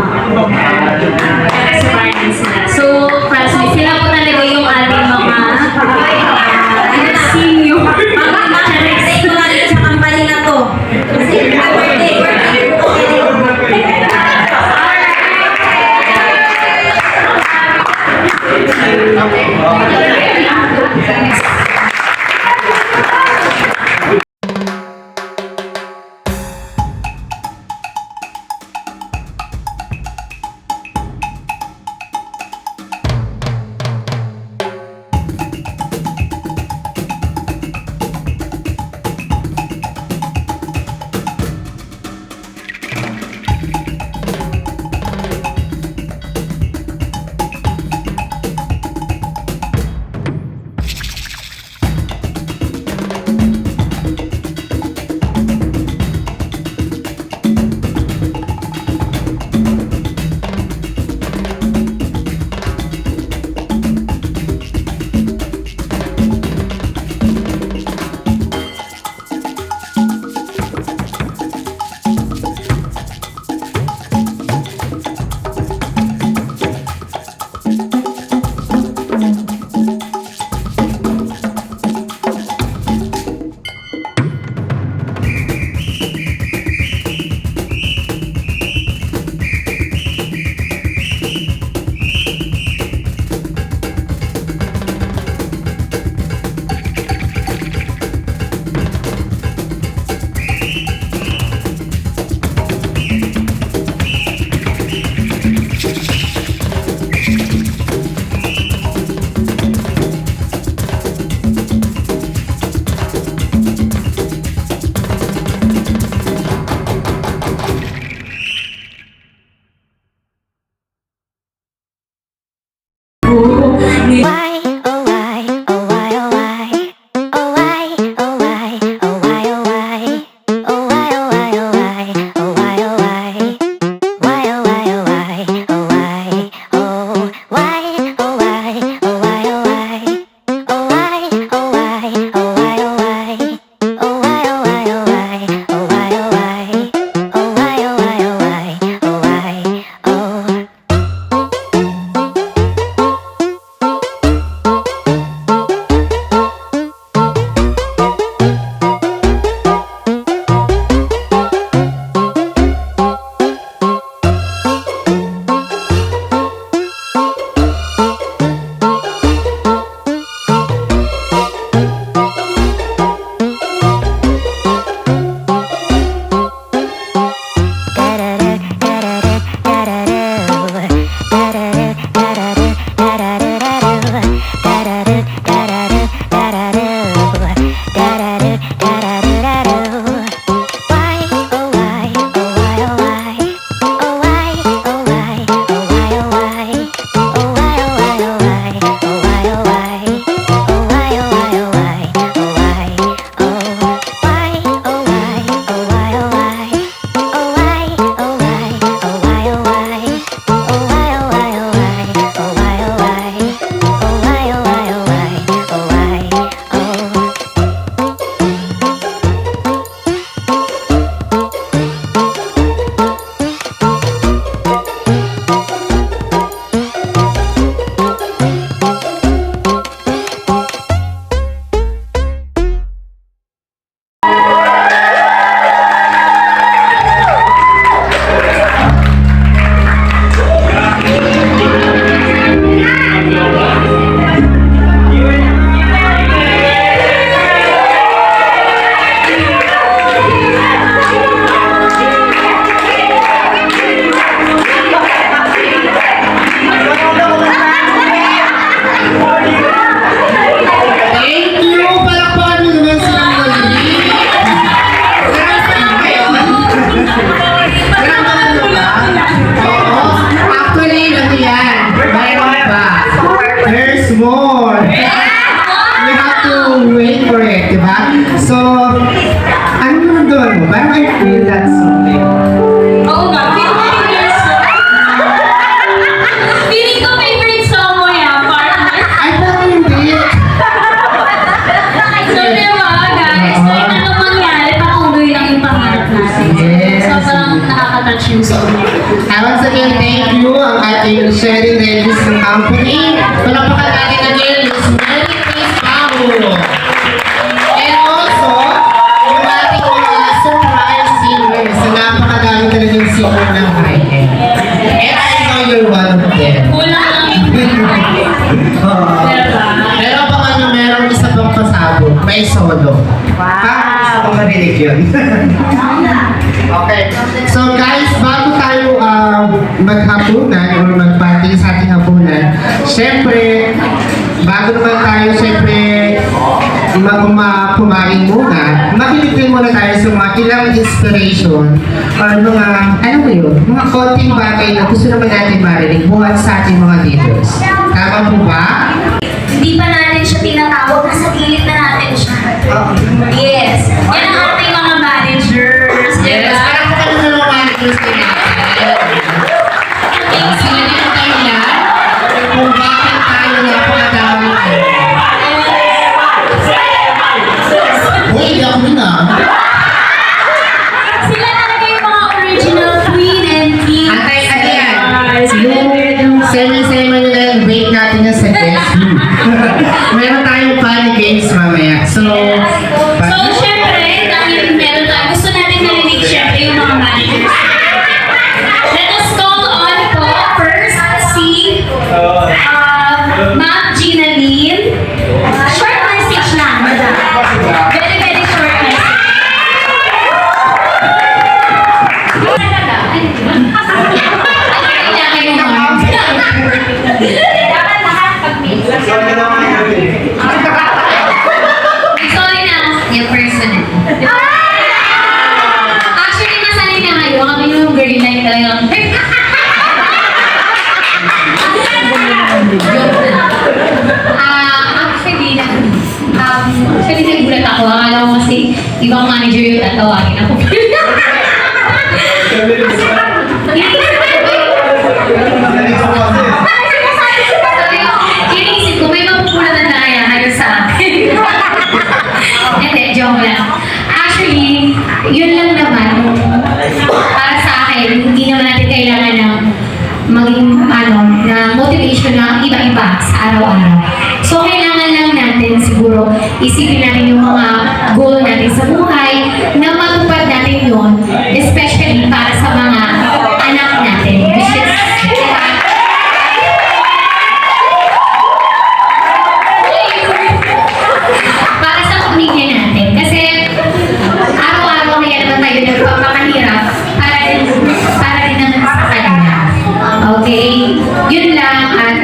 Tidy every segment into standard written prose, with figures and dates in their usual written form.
Sa parents nila. So, classmates, sila po talaga yung ating mga senior. Say ko lang sa company na to. Kasi birthday ko. nakatouch yung soul niya. Once again, thank you ang ating sharing ladies ng company. Palapakan natin again, Miss Mary Chris Pao. And also, yung ating mga surprise singers na napakadami talagang singer ng high-end. And I know you're one of them. Kulang lang yung Pero baka nyo merong isa pang pasabog, may solo. Gusto ko marinig yun. Okay. So guys, bago tayo maghapunan or magparty sa ating hapunan, syempre, bago naman tayo, syempre, kumain muna, makinig din muna tayo sa mga ilang inspiration or mga, ano ba yun, mga konting bagay na gusto naman natin marinig buhat sa ating mga leaders. Tama po ba? Hindi pa natin siya tinatawag, nasa gilid na natin siya. Yes. Yan ang ating mga managers. Yes, Diba? parang kung ano na mga managers din natin. Sila din ang dahilan kung bakit tayo napakadami. Uy, hindi ako na. Sila talaga yung mga original queen and king. Antay, ano yan? Yung semi-semi nila yung break natin yan sa guest room. Meron tayong funny games mamaya. So, syempre, dahil meron tayo, gusto natin narinig syempre yung mga managers. Let us call on po first si Ma'am Gina Lynn. Short message lang, madam. Very, very short message. Talaga? Ay, kayo naman. Dapat lahat pag-mix. Sorry na. Yung personal. Actually, nasanay na kayo. Kami yung girl line talagang. Actually, nagulat ako. Akala ko kasi ibang manager yung tatawagin ako. Iniisip ko, may mapupulatan na kaya kayo sa akin. Hindi, joke lang. Actually, yun lang naman. Para sa akin, hindi naman natin kailangan ng maging na motivation na iba-iba sa araw-araw. So, kailangan lang natin siguro isipin natin yung mga goal natin sa buhay na matupad natin yun, especially para sa mga anak natin. Which is, para sa pamilya natin. Kasi araw-araw kaya naman tayo nagpapakahirap para din naman sa kanila. Okay? Yun lang at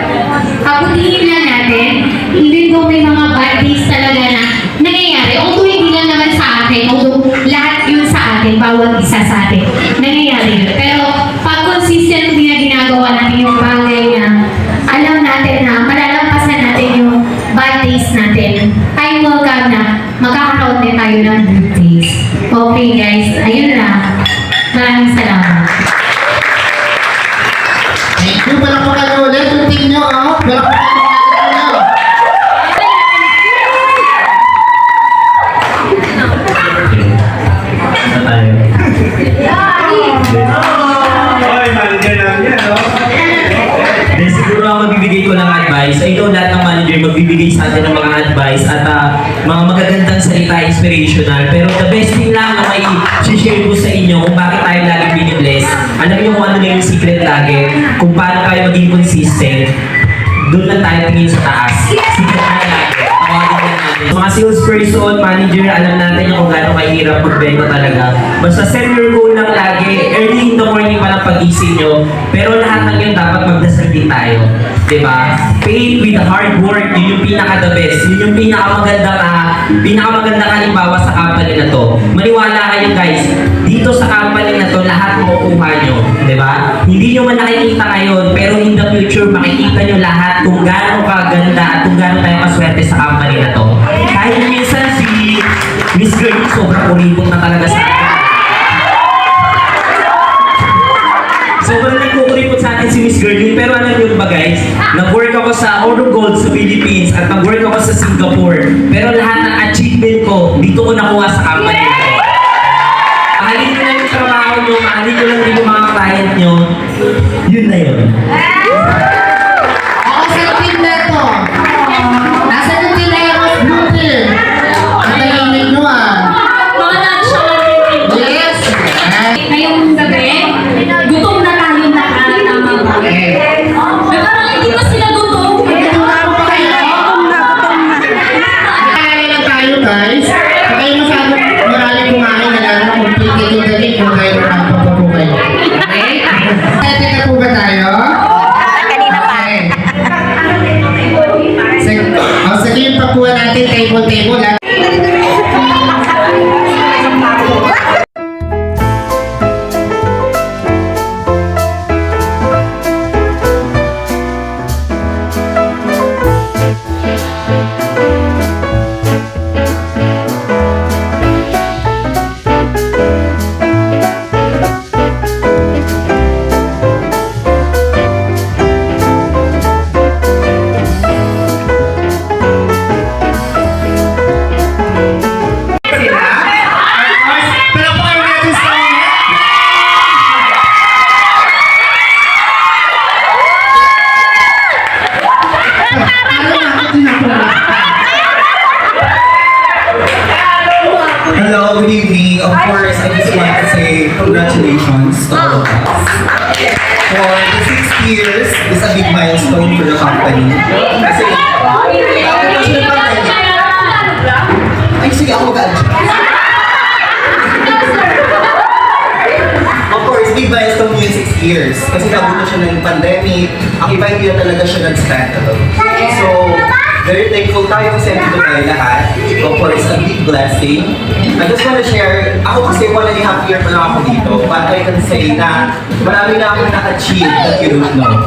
pabutihin lang natin. Even kung may mga bad days talaga na nangyayari, although hindi lang naman sa atin, although lahat yun sa atin, bawat isa sa atin, nangyayari yun. Pero pag consistently na ginagawa natin yung bagay na alam natin na malalampasan natin yung bad days natin, time will come na magkakaroon din tayo ng good days. Okay guys, ayun lang. Maraming salamat. thank you. Palapakan nyo ulit yung team nyo. Palapakan nyo. Then siguro ang magbibigay ko ng advice, ay ikaw lahat ng manager magbibigay sa atin ng mga advice at mga magagandang salita, inspirational. Pero the best thing lang na may share ko sa inyo kung bakit tayo laging binibless. Alam niyo kung ano na yung secret lagi, kung paano tayo maging consistent. Doon lang tayo tingin sa taas. Secret na lagi. Tawagin lang natin. Mga salesperson, manager, alam natin yung kung gaano kahirap magbenta talaga. Basta set your goal lang lagi. Early in the morning pa lang pag-isip nyo. Pero lahat ng yun dapat magdasal din tayo. Diba? Paid with hard work, yun yung pinaka-the best. Yun yung pinakamagandang halimbawa sa company na to. Maniwala kayo guys, dito sa company na to, lahat makukuha nyo. Diba? Hindi nyo man nakikita ngayon, pero in the future, makikita nyo lahat kung gaano kaganda at kung gaano tayo maswerte sa company na to. Kahit minsan si Miss Girl, sobrang kuripot na talaga sa akin. Sobrang nagkukuripot sa atin si Miss Girlin, pero alam niyo ba guys, nag-work ako sa Oro Gold sa Philippines at nag-work ako sa Singapore. Pero lahat ng achievement ko, dito ko nakuha sa company na to. Mahalin nyo lang yung trabaho nyo, nyo, mahalin nyo lang din yung mga client nyo, yun na yun. Ako sa team na ito. Nasa yung team na yung blue team. Ang tahimik nyo ah. Mga nansya Yes! ngayong gabi, gutom na tayo lahat, tama ba? Okay. Pero parang hindi pa sila gutom. Tularo pa kayo. Kaya lang tayo guys. Kung kayo masyadong marami kumain na lang kung pigil yung galing kung kayo nakapapa po kayo. Okay? Ready na po ba tayo? Kanina pa. Okay. Sige yung pakuha natin table ha. Sila? Pero po kayo natin sa Hello, good evening. Of course, I just want to say congratulations to all of us. For the 6 years, it's a big milestone for the company. Kasi, tapos na pandemic. Ay, sige, ako mag-adjust. Of course, big milestone yung 6 years. Kasi nabuto siya ng pandemic. Ang iba hindi na talaga siya nag-stand. So, very thankful tayo kasi nandito tayo lahat. Of course, a big blessing. I just want to share, ako kasi 1.5 year pa lang ako dito. But I can say na marami na akong na-achieve that you don't know.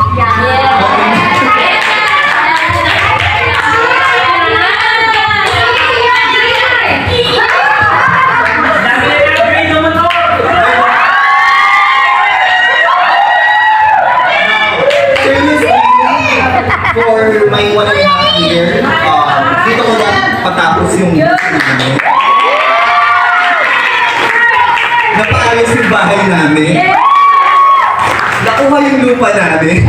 Seriously, for my 1.5 year, dito ko na patapos yung napaayos yung bahay namin. Nakuha yung lupa namin.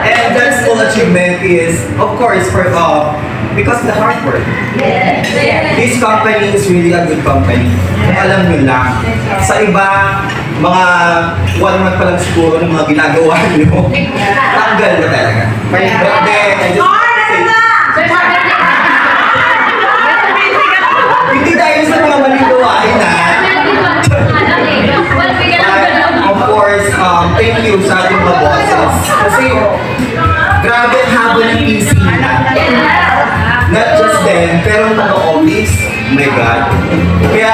And that full achievement is, of course, for because of the hard work. This company is really a good company. Kung alam nyo lang. Sa iba, mga 1 month pa lang siguro ng mga ginagawa nyo, tanggal na talaga. But then, I just want to say, hindi dahil sa mga maling gawain na. But, of course, thank you sa ating mga bosses. Kasi, grabe ang haba ng PC na. Not just them, pero ang taga-office. Oh my God. Kaya,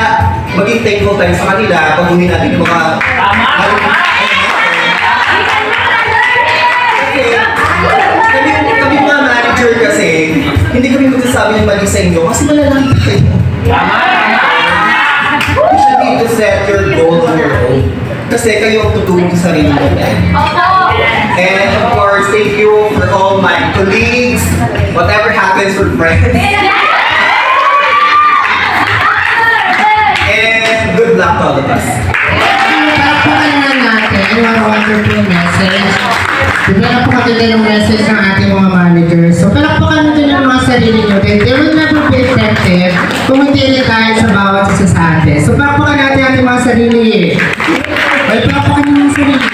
maging thankful tayo sa kanila. Pagbuhin natin yung mga... Kami mga manager kasi, hindi kami magsasabi ng mali sa inyo kasi malalaki kayo. You should need to set your goal on your own. Kasi kayo ang tutulong sa sarili mo. And of course, thank you for all my colleagues, whatever happens for friends. And good luck to all of us. Palakpakan na natin yung wonderful message. Diba napakaganda ng message ng ating mga managers. So palakpakan natin yung mga sarili nyo. They will never be effective kung hindi rin tayo sa bawat isa sa atin. So palakpakan natin ating mga sarili. Ay, palakpakan yung mga sarili.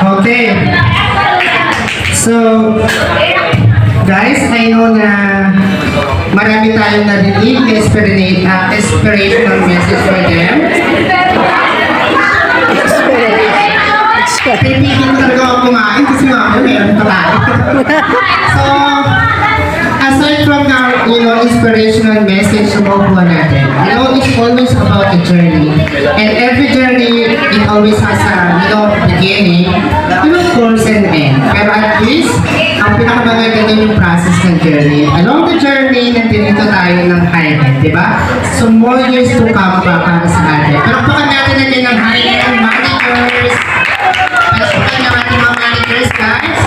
Okay. So, guys, I know na marami tayong narinig na inspirational message for them. Pipigil ko talaga ako kumain kasi nga ako meron pa tayo. So, aside from our, inspirational message sa mabubuhan natin, it's always about the journey. And every journey, it always has a, beginning, and of course, an end. Pero at least, ang pinakamaganda din yung process ng journey. Along the journey, nandito tayo ng highlight, di ba? So, more years to come pa para sa atin. Pero pakan natin natin ng highlight ng managers. Palakpakan ng ating mga managers, guys.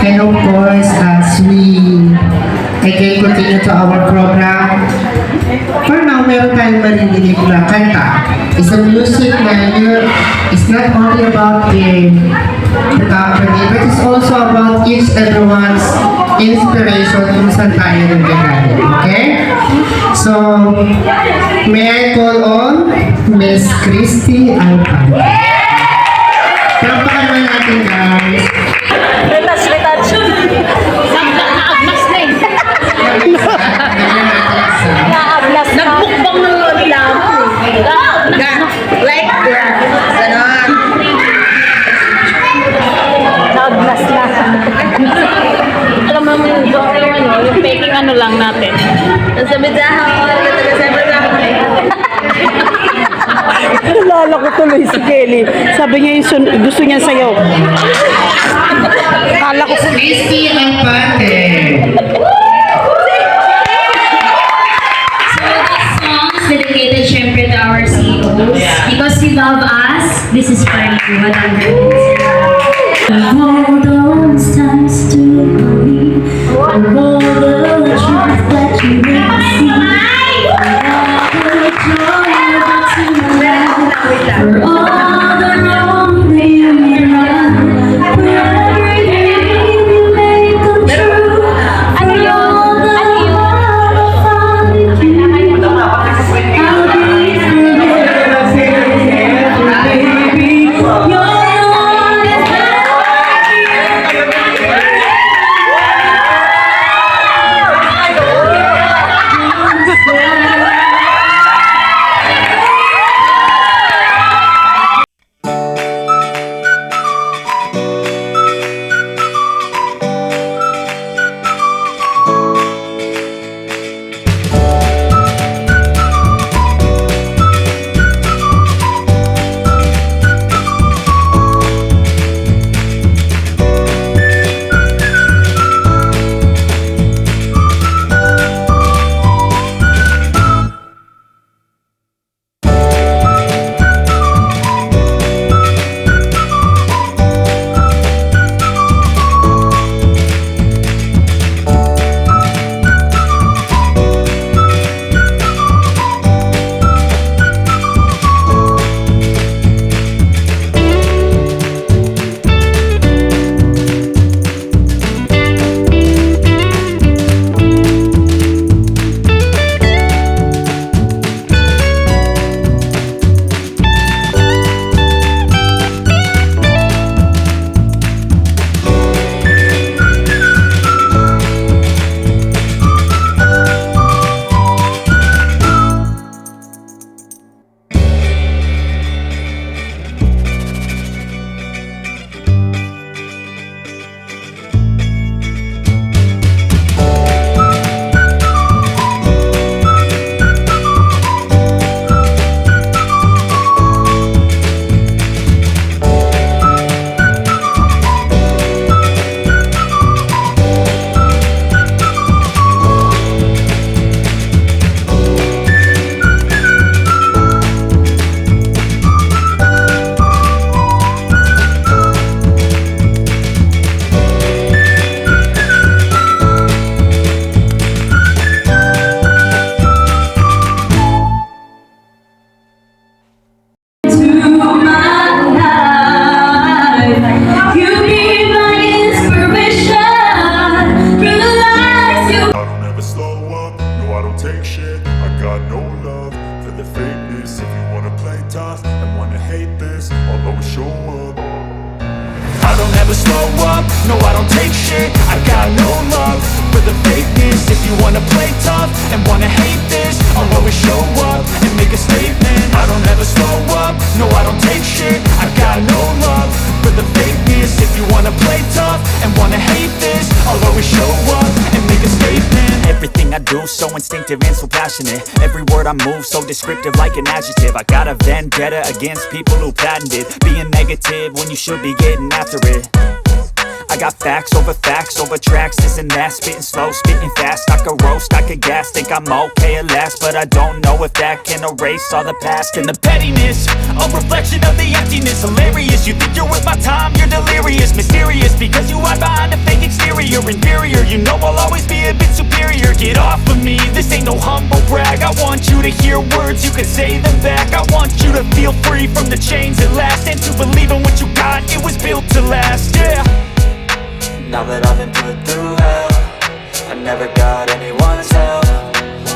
And of course, to our program. For now, meron tayong maririnig na kanta. It's a music na it's not only about the company, but it's also about each everyone's inspiration kung saan tayo nagagaling. Okay? So, may I call on Miss Christy Alpan. Palakpakan naman natin, guys. Nagbukbang ng nila ako. Like that. Ganon. Nagnas na. Alam mo yung yung faking ano lang natin. Sabi sa ako, sabi sa ako. Nalala ko tuloy si Kelly. Sabi niya gusto niya sa'yo. Kala ko Christy Alpante. So this song is dedicated syempre to our CEOs. Because you love us, this is for you. Madam all those times to me, all the truth that you never see, all the joy that you love, for all the wrong that you made right, for everything you made come true, for all the love I found in you, I'll be forever, baby. You're the one that's never slow up, no I don't take shit. I got no love for the fakeness. If you wanna play tough and wanna hate this, I'll always show up and make a statement. I don't ever slow up, no I don't take shit. I got no love for the fakeness. If you wanna play tough and wanna hate this, I'll always show up and make a statement. Everything I do so instinctive and so passionate. Every word I move so descriptive like an adjective. I got a vendetta against people who patented being negative when you should be getting after it. I got facts over tracks, this and that. Spitting slow, spitting fast. I could roast, I could gas. Think I'm okay at last, but I don't know if that can erase all the past. And the pettiness, a reflection of the emptiness. Hilarious, you think you're worth my time, you're delirious. Mysterious, because you hide behind a fake exterior. Inferior, you know I'll always be a bit superior. superior, get off of me. This ain't no humble brag. I want you to hear words, you can say them back. I want you to feel free from the chains at last, and to believe in what you got, it was built to last, yeah. Now that I've been put through hell, I never got anyone's help.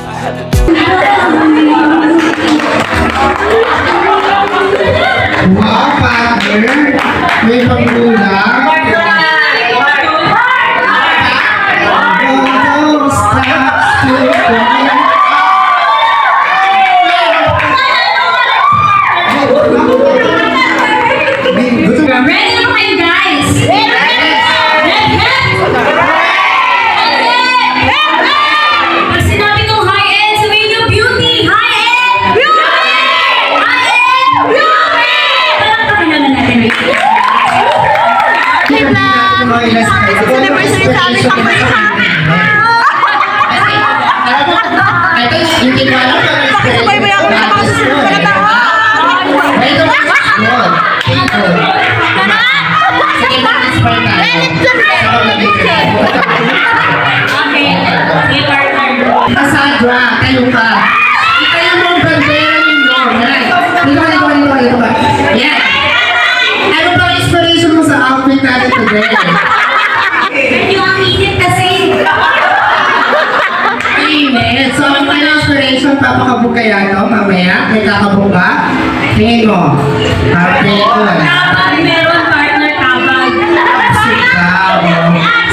I had to do it. Wow, partner! May pagbulang. Oh, stop to Ready na ba kayo, guys? Pag sinabi kong high-end, sabihin niyo beauty! High-end! High-end! Palakpakan naman natin. Anniversary sa amin pa hindi ko alam kung Pakisabay-bay ako ng mga susunod na tawa. ito ba? Yun. Sige, mag-inspire tayo. Okay. Sige, partner. Cassandra, kayo ka. Ikayo mong bandera ninyo. Dito ka. Yan. Ano bang inspiration mo sa outfit natin today? Yung ang init kasi. Init. So, ang inspiration, papakabog kaya to mamaya? May kakabog ba? Tingin mo. Perfect. Kapag meron partner, kapag.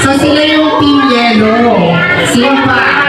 So, sila yung team yellow. Sino pa?